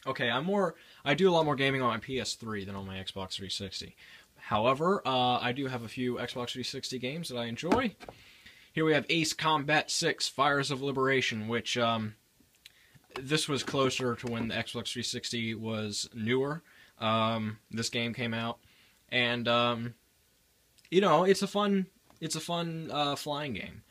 Okay, I do a lot more gaming on my PS3 than on my Xbox 360. However, I do have a few Xbox 360 games that I enjoy. Here we have Ace Combat 6: Fires of Liberation, which this was closer to when the Xbox 360 was newer. This game came out, and you know, it's a fun flying game.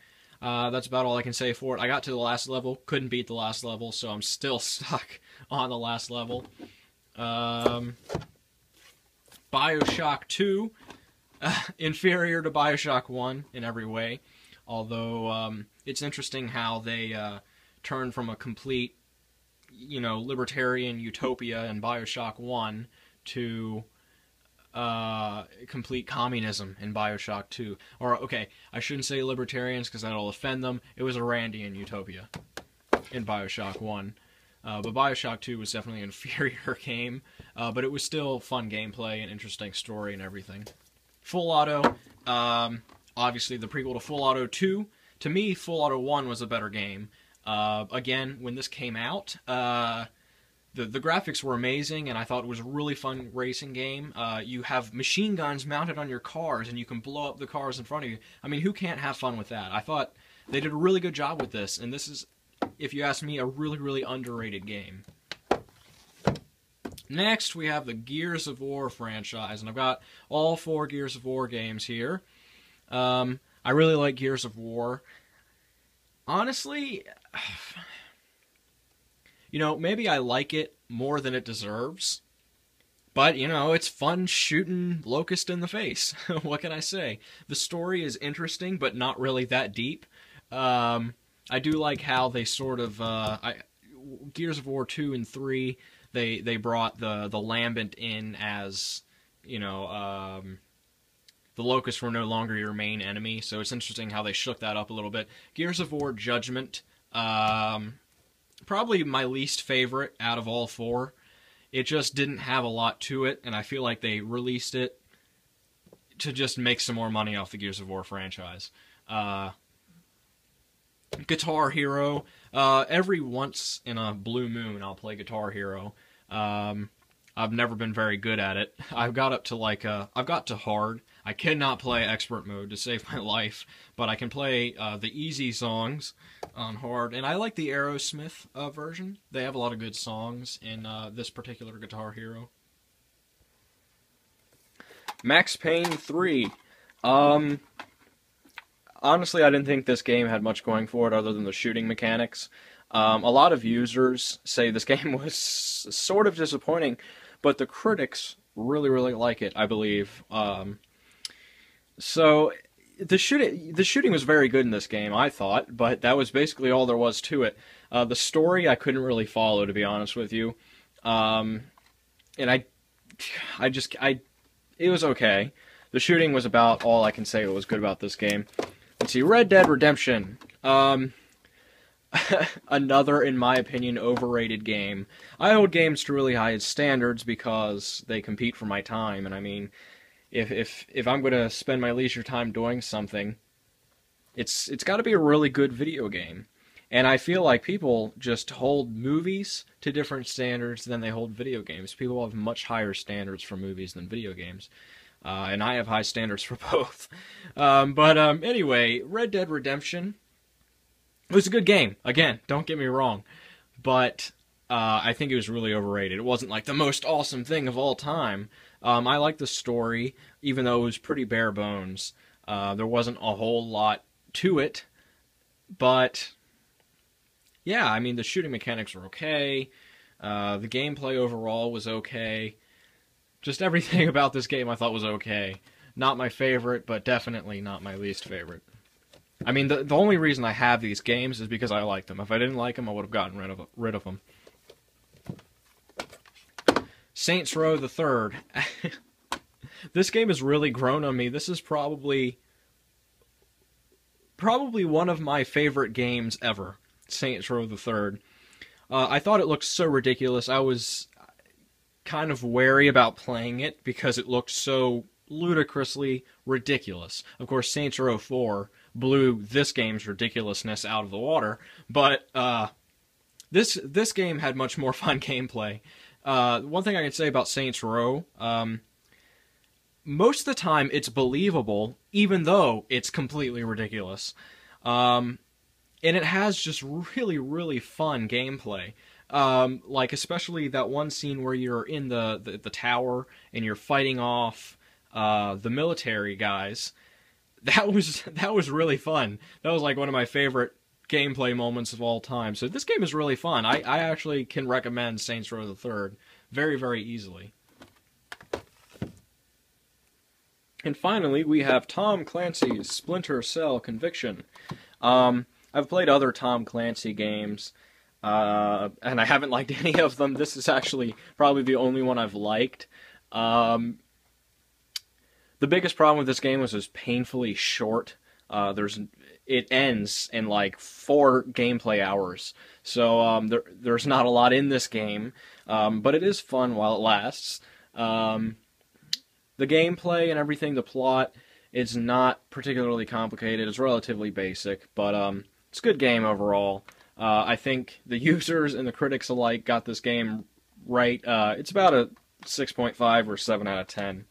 That's about all I can say for it. I got to the last level, couldn't beat the last level, so I'm still stuck on the last level. Bioshock 2, inferior to Bioshock 1 in every way, although it's interesting how they turned from a complete, you know, libertarian utopia in Bioshock 1 to complete communism in Bioshock 2. Or, okay, I shouldn't say libertarians because that'll offend them. It was a Randian utopia in Bioshock 1. But Bioshock 2 was definitely an inferior game, but it was still fun gameplay and interesting story and everything. Full Auto, obviously the prequel to Full Auto 2. To me, Full Auto 1 was a better game. Again, when this came out, the graphics were amazing, and I thought it was a really fun racing game. You have machine guns mounted on your cars, and you can blow up the cars in front of you. I mean, who can't have fun with that? I thought they did a really good job with this, and this is, if you ask me, a really, really underrated game. Next, we have the Gears of War franchise, and I've got all 4 Gears of War games here. I really like Gears of War. Honestly, you know, maybe I like it more than it deserves. But, you know, it's fun shooting Locust in the face. What can I say? The story is interesting, but not really that deep. I do like how they sort of... Gears of War 2 and 3, they brought the Lambent in as, you know... the Locusts were no longer your main enemy, so it's interesting how they shook that up a little bit. Gears of War Judgment... probably my least favorite out of all 4. It just didn't have a lot to it, and I feel like they released it to just make some more money off the Gears of War franchise. Guitar Hero. Every once in a blue moon, I'll play Guitar Hero. I've never been very good at it. I've got up to I've got to hard. I cannot play expert mode to save my life, but I can play the easy songs on hard. And I like the Aerosmith version. They have a lot of good songs in this particular Guitar Hero. Max Payne 3. Honestly, I didn't think this game had much going for it other than the shooting mechanics. A lot of users say this game was sort of disappointing, but the critics really, really like it, I believe. So the shooting was very good in this game, I thought, but that was basically all there was to it. The story I couldn't really follow, to be honest with you, and it was okay. The shooting was about all I can say was good about this game. Let's see, Red Dead Redemption. Another, in my opinion, overrated game. I hold games to really high standards because they compete for my time, and I mean, if I'm going to spend my leisure time doing something, it's got to be a really good video game. And I feel like people just hold movies to different standards than they hold video games. People have much higher standards for movies than video games. And I have high standards for both. Anyway, Red Dead Redemption... it was a good game. Again, don't get me wrong. But I think it was really overrated. It wasn't like the most awesome thing of all time. I liked the story, even though it was pretty bare bones. There wasn't a whole lot to it. But, yeah, I mean, the shooting mechanics were okay. The gameplay overall was okay. Just everything about this game I thought was okay. Not my favorite, but definitely not my least favorite. I mean, the only reason I have these games is because I like them. If I didn't like them, I would have gotten rid of them. Saints Row the Third. This game has really grown on me. This is probably one of my favorite games ever. Saints Row the Third. I thought it looked so ridiculous. I was kind of wary about playing it because it looked so ludicrously ridiculous. Of course, Saints Row 4 blew this game's ridiculousness out of the water, but this game had much more fun gameplay. One thing I can say about Saints Row, most of the time it's believable, even though it's completely ridiculous. And it has just really, really fun gameplay. Like especially that one scene where you're in the tower and you're fighting off the military guys. That was really fun. That was like one of my favorite gameplay moments of all time. So this game is really fun. I actually can recommend Saints Row the Third very, very easily. And finally, we have Tom Clancy's Splinter Cell Conviction. I've played other Tom Clancy games, and I haven't liked any of them. This is actually probably the only one I've liked. The biggest problem with this game was it was painfully short. It ends in like 4 gameplay hours, so there's not a lot in this game, but it is fun while it lasts. The gameplay and everything, the plot, is not particularly complicated. It's relatively basic, but it's a good game overall. I think the users and the critics alike got this game right. It's about a 6.5 or 7 out of 10.